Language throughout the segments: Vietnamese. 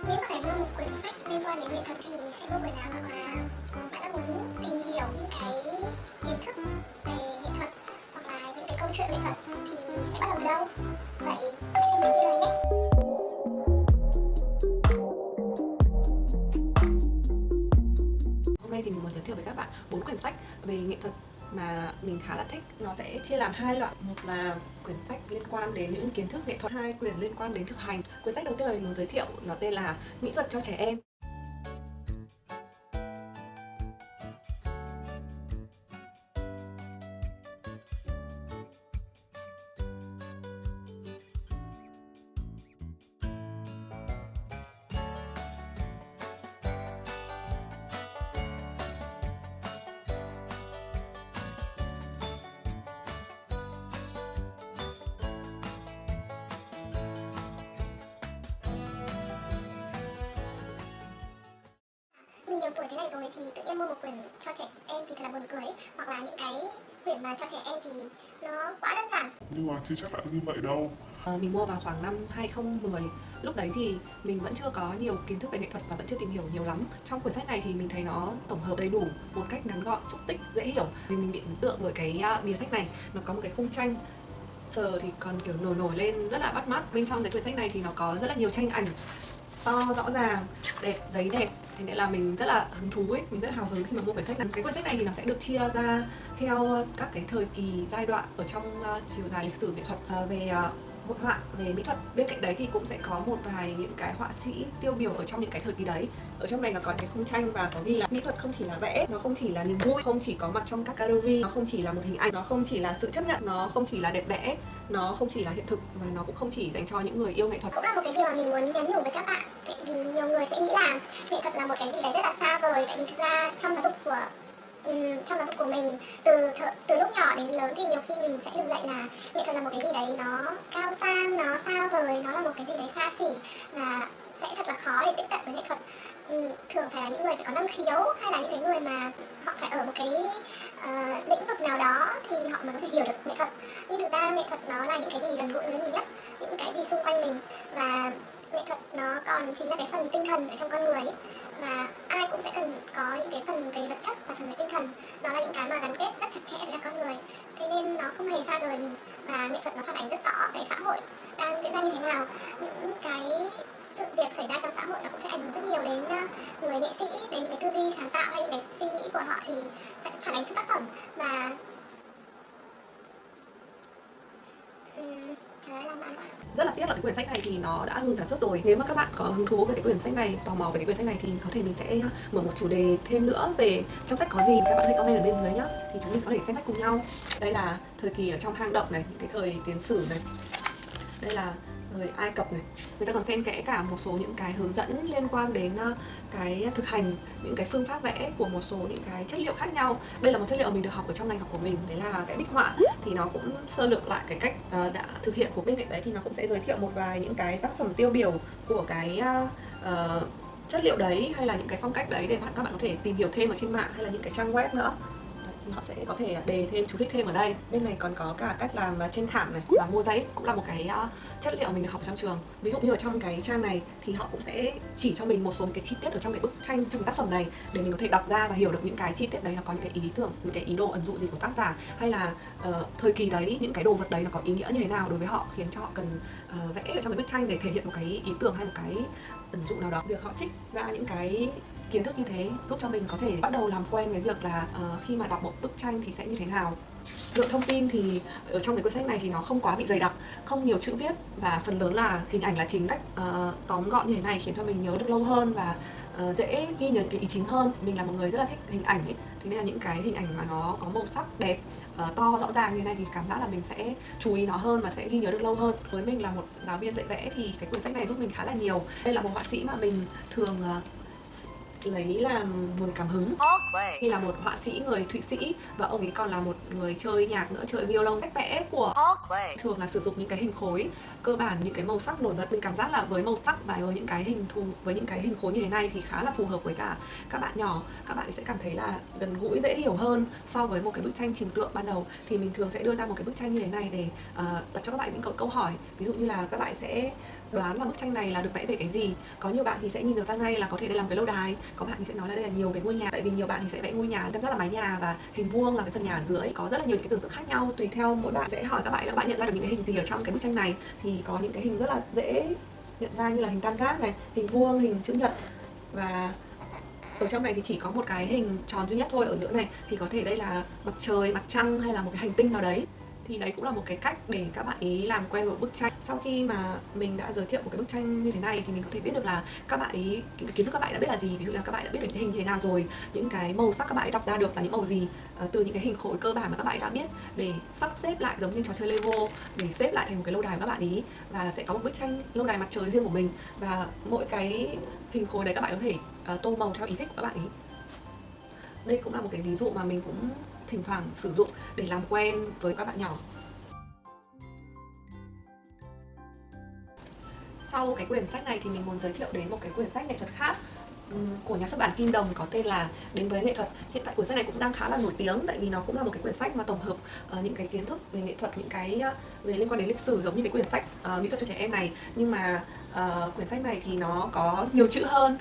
Nếu mà phải mua một quyển sách liên quan đến nghệ thuật thì sẽ mua quyển nào? Hoặc là bạn đang muốn tìm hiểu những cái kiến thức về nghệ thuật hoặc là những cái câu chuyện nghệ thuật thì sẽ bắt đầu từ đâu? Vậy hãy xem mình video này nhé! Hôm nay thì mình muốn giới thiệu với các bạn 4 quyển sách về nghệ thuật mà mình khá là thích. Nó sẽ chia làm 2 loại. Một là quyển sách liên quan đến những kiến thức nghệ thuật, 2 quyển liên quan đến thực hành. Quyển sách đầu tiên mà mình muốn giới thiệu nó tên là Mỹ thuật cho trẻ em. Mình nhiều tuổi thế này rồi thì tự nhiên mua một quyển cho trẻ em thì thật là buồn cười ấy. Hoặc là những cái quyển mà cho trẻ em thì nó quá đơn giản. Nhưng mà chưa chắc đã như vậy đâu. Mình mua vào khoảng năm 2010. Lúc đấy thì mình vẫn chưa có nhiều kiến thức về nghệ thuật và vẫn chưa tìm hiểu nhiều lắm. Trong quyển sách này thì mình thấy nó tổng hợp đầy đủ một cách ngắn gọn, xúc tích, dễ hiểu. Vì mình bị ấn tượng bởi cái bìa sách này. Nó có một cái khung tranh, sờ thì còn kiểu nổi nổi lên rất là bắt mắt. Bên trong cái quyển sách này thì nó có rất là nhiều tranh ảnh to, rõ ràng, đẹp, giấy đẹp. Thế nên là mình rất là hứng thú ấy, mình rất hào hứng khi mà mua quyển sách này. Cái quyển sách này thì nó sẽ được chia ra theo các cái thời kỳ, giai đoạn ở trong chiều dài lịch sử nghệ thuật, về hội họa, về mỹ thuật. Bên cạnh đấy thì cũng sẽ có một vài những cái họa sĩ tiêu biểu ở trong những cái thời kỳ đấy. Ở trong này nó có cái khung tranh và có ghi là mỹ thuật không chỉ là vẽ, nó không chỉ là niềm vui, không chỉ có mặt trong các gallery, nó không chỉ là một hình ảnh, nó không chỉ là sự chấp nhận, nó không chỉ là đẹp đẽ, nó không chỉ là hiện thực và nó cũng không chỉ dành cho những người yêu nghệ thuật. Cũng là một cái điều mà mình muốn nhắn nhủ với các bạn. Tại vì nhiều người sẽ nghĩ là nghệ thuật là một cái gì đấy rất là xa vời. Tại vì thực ra trong giáo dục của mình từ lúc nhỏ đến lớn thì nhiều khi mình sẽ được dạy là nghệ thuật là một cái gì đấy nó cao sang, nó xa vời, nó là một cái gì đấy xa xỉ và sẽ thật là khó để tiếp cận với nghệ thuật. Thường phải là những người phải có năng khiếu hay là những cái người mà họ phải ở một cái lĩnh vực nào đó thì họ mới có thể hiểu được nghệ thuật. Nhưng thực ra nghệ thuật nó là những cái gì gần gũi với mình nhất, những cái gì xung quanh mình, và nghệ thuật nó còn chính là cái phần tinh thần ở trong con người ấy. Và ai cũng sẽ cần có những cái phần về vật chất và phần về tinh thần. Đó là những cái mà gắn kết rất chặt chẽ với cả con người. Thế nên nó không hề xa rời mình. Và nghệ thuật nó phản ánh rất rõ cái xã hội đang diễn ra như thế nào. Những cái sự việc xảy ra trong xã hội nó cũng sẽ ảnh hưởng rất nhiều đến người nghệ sĩ, đến những cái tư duy sáng tạo hay những cái suy nghĩ của họ thì sẽ phản ánh trong tác phẩm. Và rất là tiếc là cái quyển sách này thì nó đã ngừng sản xuất rồi. Nếu mà các bạn có hứng thú về cái quyển sách này, tò mò về cái quyển sách này thì có thể mình sẽ mở một chủ đề thêm nữa về trong sách có gì, các bạn hãy comment ở bên dưới nhá, thì chúng mình sẽ có thể xem sách cùng nhau. Đây là thời kỳ ở trong hang động này, cái thời tiền sử này, đây là thời Ai Cập này. Người ta còn xen kẽ cả một số những cái hướng dẫn liên quan đến cái thực hành, những cái phương pháp vẽ của một số những cái chất liệu khác nhau. Đây là một chất liệu mình được học ở trong ngành học của mình, đấy là vẽ bích họa. Thì nó cũng sơ lược lại cái cách đã thực hiện của bên cạnh đấy thì nó cũng sẽ giới thiệu một vài những cái tác phẩm tiêu biểu của cái chất liệu đấy hay là những cái phong cách đấy để các bạn có thể tìm hiểu thêm ở trên mạng hay là những cái trang web nữa. Thì họ sẽ có thể đề thêm, chú thích thêm ở đây. Bên này còn có cả cách làm trên khảm này và mosaic, cũng là một cái chất liệu mình được học trong trường. Ví dụ như ở trong cái trang này thì họ cũng sẽ chỉ cho mình một số cái chi tiết ở trong cái bức tranh, trong cái tác phẩm này để mình có thể đọc ra và hiểu được những cái chi tiết đấy nó có những cái ý tưởng, những cái ý đồ ẩn dụ gì của tác giả, hay là thời kỳ đấy những cái đồ vật đấy nó có ý nghĩa như thế nào đối với họ, khiến cho họ cần vẽ ở trong cái bức tranh để thể hiện một cái ý tưởng hay một cái ẩn dụ nào đó. Việc họ trích ra những cái kiến thức như thế giúp cho mình có thể bắt đầu làm quen với việc là khi mà đọc một bức tranh thì sẽ như thế nào. Lượng thông tin thì ở trong cái cuốn sách này thì nó không quá bị dày đặc, không nhiều chữ viết và phần lớn là hình ảnh là chính. Cách tóm gọn như thế này khiến cho mình nhớ được lâu hơn và dễ ghi nhớ cái ý chính hơn. Mình là một người rất là thích hình ảnh ấy, thế nên là những cái hình ảnh mà nó có màu sắc đẹp, to, rõ ràng như thế này thì cảm giác là mình sẽ chú ý nó hơn và sẽ ghi nhớ được lâu hơn. Với mình là một giáo viên dạy vẽ thì cái quyển sách này giúp mình khá là nhiều. Đây là một họa sĩ mà mình thường lấy làm nguồn cảm hứng. Thì là một họa sĩ người Thụy Sĩ và ông ấy còn là một người chơi nhạc nữa, chơi violon. Cách vẽ của thường là sử dụng những cái hình khối cơ bản, những cái màu sắc nổi bật. Mình cảm giác là với màu sắc và với những cái hình khối như thế này thì khá là phù hợp với cả các bạn nhỏ. Các bạn sẽ cảm thấy là gần gũi, dễ hiểu hơn so với một cái bức tranh trừu tượng ban đầu. Thì mình thường sẽ đưa ra một cái bức tranh như thế này để đặt cho các bạn những câu hỏi. Ví dụ như là các bạn sẽ đoán là bức tranh này là được vẽ về cái gì. Có nhiều bạn thì sẽ nhìn được ra ngay là có thể đây là một cái lâu đài, có bạn thì sẽ nói là đây là nhiều cái ngôi nhà, tại vì nhiều bạn thì sẽ vẽ ngôi nhà tam giác là mái nhà và hình vuông là cái phần nhà ở dưới. Có rất là nhiều những cái tưởng tượng khác nhau tùy theo mỗi bạn. Sẽ hỏi các bạn là bạn nhận ra được những cái hình gì ở trong cái bức tranh này, thì có những cái hình rất là dễ nhận ra như là hình tam giác này, hình vuông, hình chữ nhật, và ở trong này thì chỉ có một cái hình tròn duy nhất thôi. Ở giữa này thì có thể đây là mặt trời, mặt trăng hay là một cái hành tinh nào đấy. Thì đấy cũng là một cái cách để các bạn ý làm quen với bức tranh. Sau khi mà mình đã giới thiệu một cái bức tranh như thế này thì mình có thể biết được là các bạn ý, cái kiến thức các bạn đã biết là gì. Ví dụ là các bạn đã biết được cái hình như thế nào rồi, những cái màu sắc các bạn ấy đọc ra được là những màu gì từ những cái hình khối cơ bản mà các bạn đã biết, để sắp xếp lại giống như trò chơi Lego, để xếp lại thành một cái lâu đài của các bạn ý, và sẽ có một bức tranh lâu đài mặt trời riêng của mình. Và mỗi cái hình khối đấy các bạn có thể tô màu theo ý thích của các bạn ý. Đây cũng là một cái ví dụ mà mình cũng thỉnh thoảng sử dụng để làm quen với các bạn nhỏ. Sau cái quyển sách này thì mình muốn giới thiệu đến một cái quyển sách nghệ thuật khác của nhà xuất bản Kim Đồng có tên là Đến với nghệ thuật. Hiện tại quyển sách này cũng đang khá là nổi tiếng, tại vì nó cũng là một cái quyển sách mà tổng hợp những cái kiến thức về nghệ thuật, những cái về liên quan đến lịch sử, giống như cái quyển sách mỹ thuật cho trẻ em này, nhưng mà quyển sách này thì nó có nhiều chữ hơn.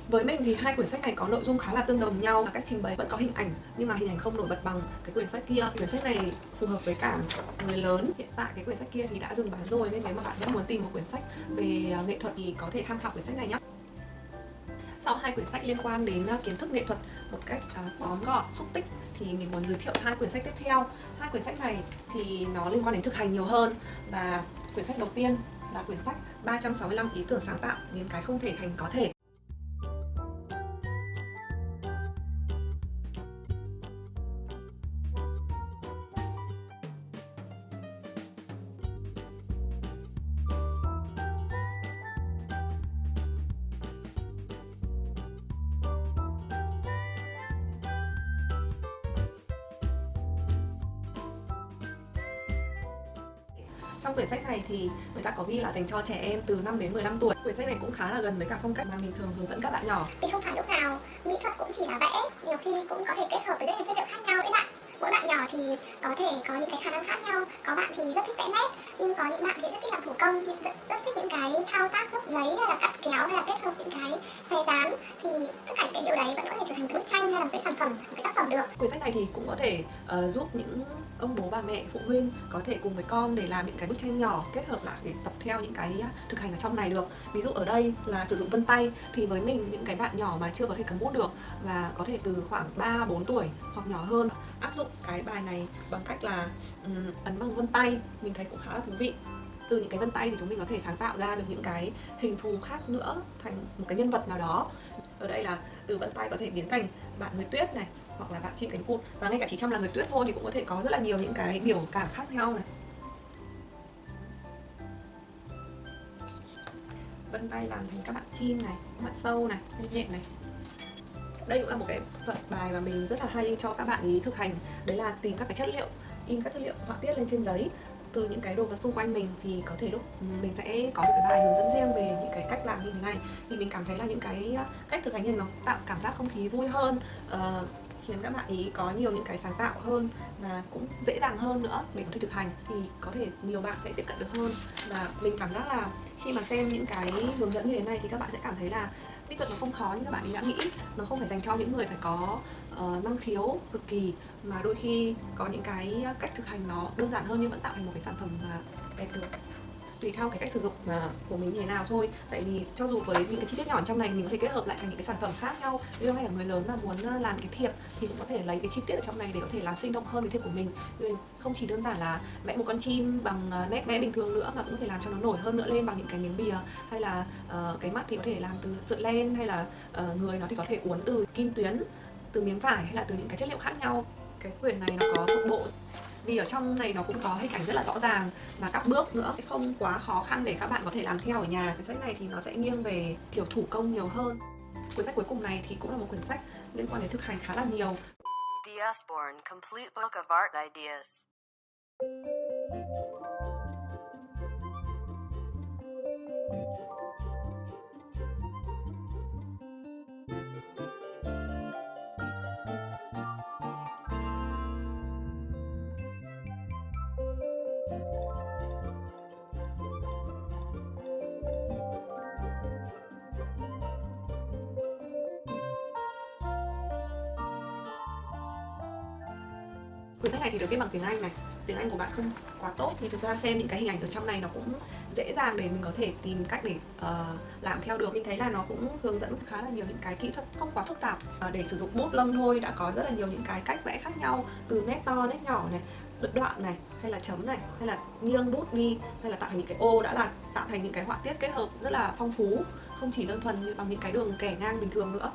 Với mình thì hai quyển sách này có nội dung khá là tương đồng nhau, và cách trình bày vẫn có hình ảnh, nhưng mà hình ảnh không nổi bật bằng cái quyển sách kia. Quyển sách này phù hợp với cả người lớn. Hiện tại cái quyển sách kia thì đã dừng bán rồi, nên nếu mà bạn vẫn muốn tìm một quyển sách về nghệ thuật thì có thể tham khảo quyển sách này nhé. Sau hai quyển sách liên quan đến kiến thức nghệ thuật một cách tóm gọn, xúc tích, thì mình muốn giới thiệu hai quyển sách tiếp theo. Hai quyển sách này thì nó liên quan đến thực hành nhiều hơn, và quyển sách đầu tiên là quyển sách 365 ý tưởng sáng tạo, biến cái không thể thành có thể. Trong quyển sách này thì người ta có ghi là dành cho trẻ em từ 5 đến 15 tuổi. Quyển sách này cũng khá là gần với cả phong cách mà mình thường hướng dẫn các bạn nhỏ. Thì không phải lúc nào mỹ thuật cũng chỉ là vẽ, nhiều khi cũng có thể kết hợp với rất nhiều chất liệu khác nhau ấy bạn. Mỗi bạn nhỏ thì có thể có những cái khả năng khác nhau. Có bạn thì rất thích vẽ nét, nhưng có những bạn thì rất thích làm thủ công, rất thích những cái thao tác gấp giấy hay là cắt kéo hay là kết hợp những cái xe dán. Thì tất cả những cái điều đấy vẫn có thể trở thành một bức tranh hay là một cái sản phẩm, một cái tác phẩm được. Quyển sách này thì cũng có thể giúp những ông bố bà mẹ phụ huynh có thể cùng với con để làm những cái bức tranh nhỏ, kết hợp lại để tập theo những cái thực hành ở trong này được. Ví dụ ở đây là sử dụng vân tay, thì với mình những cái bạn nhỏ mà chưa có thể cầm bút được và có thể từ khoảng 3-4 tuổi hoặc nhỏ hơn, áp dụng cái bài này bằng cách là ấn bằng vân tay, mình thấy cũng khá là thú vị. Từ những cái vân tay thì chúng mình có thể sáng tạo ra được những cái hình thù khác nữa, thành một cái nhân vật nào đó. Ở đây là từ vân tay có thể biến thành bạn người tuyết này, hoặc là bạn chim cánh cụt, và ngay cả chỉ trong là người tuyết thôi thì cũng có thể có rất là nhiều những cái biểu cảm khác nhau này. Vân tay làm thành các bạn chim này, các bạn sâu này, nhện này. Đây cũng là một cái phần bài mà mình rất là hay cho các bạn ý thực hành, đấy là tìm các cái chất liệu, in các chất liệu họa tiết lên trên giấy từ những cái đồ vật xung quanh mình. Thì có thể lúc mình sẽ có một cái bài hướng dẫn riêng về những cái cách làm như thế này. Thì mình cảm thấy là những cái cách thực hành như này nó tạo cảm giác không khí vui hơn, khiến các bạn ý có nhiều những cái sáng tạo hơn và cũng dễ dàng hơn nữa để có thể thực hành, thì có thể nhiều bạn sẽ tiếp cận được hơn. Và mình cảm giác là khi mà xem những cái hướng dẫn như thế này thì các bạn sẽ cảm thấy là mỹ thuật nó không khó như các bạn ấy đã nghĩ. Nó không phải dành cho những người phải có năng khiếu cực kỳ, mà đôi khi có những cái cách thực hành nó đơn giản hơn nhưng vẫn tạo thành một cái sản phẩm mà đẹp được. Tùy theo cái cách sử dụng của mình như thế nào thôi. Tại vì cho dù với những cái chi tiết nhỏ trong này mình có thể kết hợp lại thành những cái sản phẩm khác nhau. Ví dụ ngay cả người lớn mà muốn làm cái thiệp thì cũng có thể lấy cái chi tiết ở trong này để có thể làm sinh động hơn cái thiệp của mình. Không chỉ đơn giản là vẽ một con chim bằng nét vẽ bình thường nữa, mà cũng có thể làm cho nó nổi hơn nữa lên bằng những cái miếng bìa, hay là cái mắt thì có thể làm từ sợi len, hay là người nó thì có thể uốn từ kim tuyến, từ miếng vải, hay là từ những cái chất liệu khác nhau. Cái quyển này nó có một bộ, vì ở trong này nó cũng có hình ảnh rất là rõ ràng và các bước nữa, không quá khó khăn để các bạn có thể làm theo ở nhà. Cái sách này thì nó sẽ nghiêng về kiểu thủ công nhiều hơn. Quyển sách cuối cùng này thì cũng là một quyển sách liên quan đến thực hành khá là nhiều. The Usborne Complete Book of Art Ideas. Quyển sách này thì được viết bằng tiếng Anh này. Tiếng Anh của bạn không quá tốt thì thực ra xem những cái hình ảnh ở trong này nó cũng dễ dàng để mình có thể tìm cách để làm theo được. Mình thấy là nó cũng hướng dẫn khá là nhiều những cái kỹ thuật không quá phức tạp. Để sử dụng bút lông thôi đã có rất là nhiều những cái cách vẽ khác nhau, từ nét to, nét nhỏ này, đứt đoạn này, hay là chấm này, hay là nghiêng bút đi, hay là tạo thành những cái ô, đã là tạo thành những cái họa tiết kết hợp rất là phong phú, không chỉ đơn thuần như bằng những cái đường kẻ ngang bình thường nữa.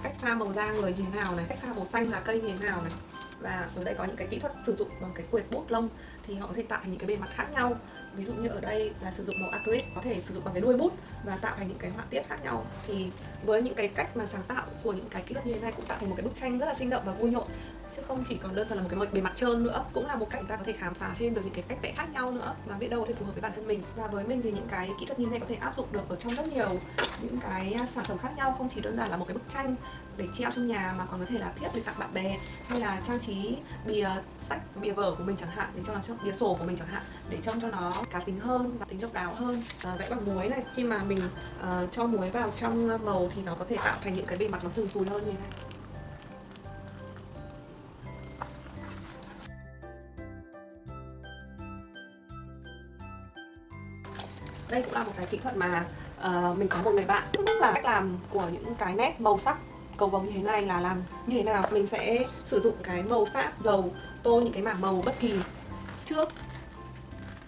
Cách pha màu da người như thế nào này, cách pha màu xanh lá cây như thế nào này, và ở đây có những cái kỹ thuật sử dụng bằng cái quệt bút lông thì họ có thể tạo thành những cái bề mặt khác nhau. Ví dụ như ở đây là sử dụng màu acrylic, có thể sử dụng bằng cái đuôi bút và tạo thành những cái họa tiết khác nhau. Thì với những cái cách mà sáng tạo của những cái kỹ thuật như thế này cũng tạo thành một cái bức tranh rất là sinh động và vui nhộn, chứ không chỉ còn đơn thuần là một cái bề mặt trơn nữa. Cũng là một cách chúng ta có thể khám phá thêm được những cái cách vẽ khác nhau nữa mà biết đâu có thể phù hợp với bản thân mình. Và với mình thì những cái kỹ thuật như thế này có thể áp dụng được ở trong rất nhiều những cái sản phẩm khác nhau, không chỉ đơn giản là một cái bức tranh để treo trong nhà mà còn có thể là thiết để tặng bạn bè, hay là trang trí bìa sách, bìa vở của mình chẳng hạn, để cho nó bìa sổ của mình chẳng hạn, để trông cho nó cá tính hơn và tính độc đáo hơn. Vẽ bằng muối này, khi mà mình cho muối vào trong màu thì nó có thể tạo thành những cái bề mặt nó sừng sùi hơn như thế này. Đây cũng là một cái kỹ thuật mà mình có một người bạn là cách làm của những cái nét màu sắc cầu vồng như thế này là làm như thế nào. Mình sẽ sử dụng cái màu sáp dầu tô những cái mảng màu bất kỳ trước,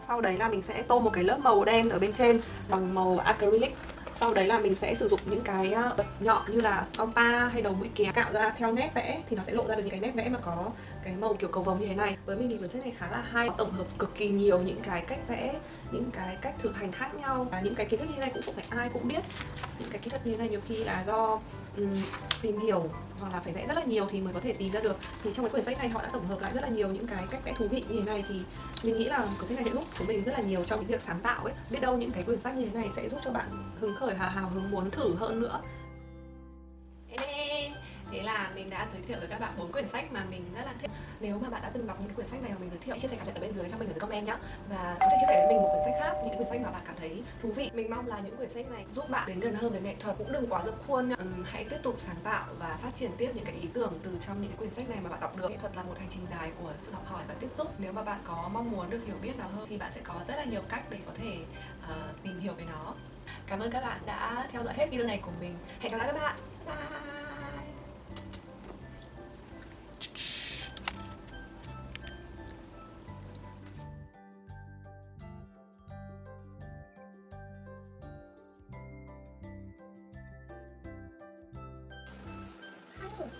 sau đấy là mình sẽ tô một cái lớp màu đen ở bên trên bằng màu acrylic. Sau đấy là mình sẽ sử dụng những cái bật nhọn như là compa hay đầu mũi kéo cạo ra theo nét vẽ thì nó sẽ lộ ra được những cái nét vẽ mà có cái màu kiểu cầu vồng như thế này. Với mình thì cuốn sách này khá là hay, tổng hợp cực kỳ nhiều những cái cách vẽ, những cái cách thực hành khác nhau, và những cái kiến thức như thế này cũng không phải ai cũng biết. Những cái kỹ thuật như thế này nhiều khi là do tìm hiểu hoặc là phải vẽ rất là nhiều thì mới có thể tìm ra được. Thì trong cái quyển sách này họ đã tổng hợp lại rất là nhiều những cái cách vẽ thú vị như thế này, thì mình nghĩ là cuốn sách này sẽ giúp của mình rất là nhiều trong cái việc sáng tạo ấy. Biết đâu những cái quyển sách như thế này sẽ giúp cho bạn hứng khởi, hào hứng muốn thử hơn nữa. Thế là mình đã giới thiệu với các bạn 4 quyển sách mà mình rất là thích. Nếu mà bạn đã từng đọc những quyển sách này mà mình giới thiệu, hãy chia sẻ cảm nhận ở bên dưới cho mình ở dưới comment nhé. Và có thể chia sẻ với mình một quyển sách khác, những quyển sách mà bạn cảm thấy thú vị. Mình mong là những quyển sách này giúp bạn đến gần hơn với nghệ thuật, cũng đừng quá dập khuôn nhá. Hãy tiếp tục sáng tạo và phát triển tiếp những cái ý tưởng từ trong những cái quyển sách này mà bạn đọc được. Nghệ thuật là một hành trình dài của sự học hỏi và tiếp xúc. Nếu mà bạn có mong muốn được hiểu biết nào hơn thì bạn sẽ có rất là nhiều cách để có thể tìm hiểu về nó. Cảm ơn các bạn đã theo dõi hết video này của mình. Hẹn gặp lại các bạn. Bye. Honey,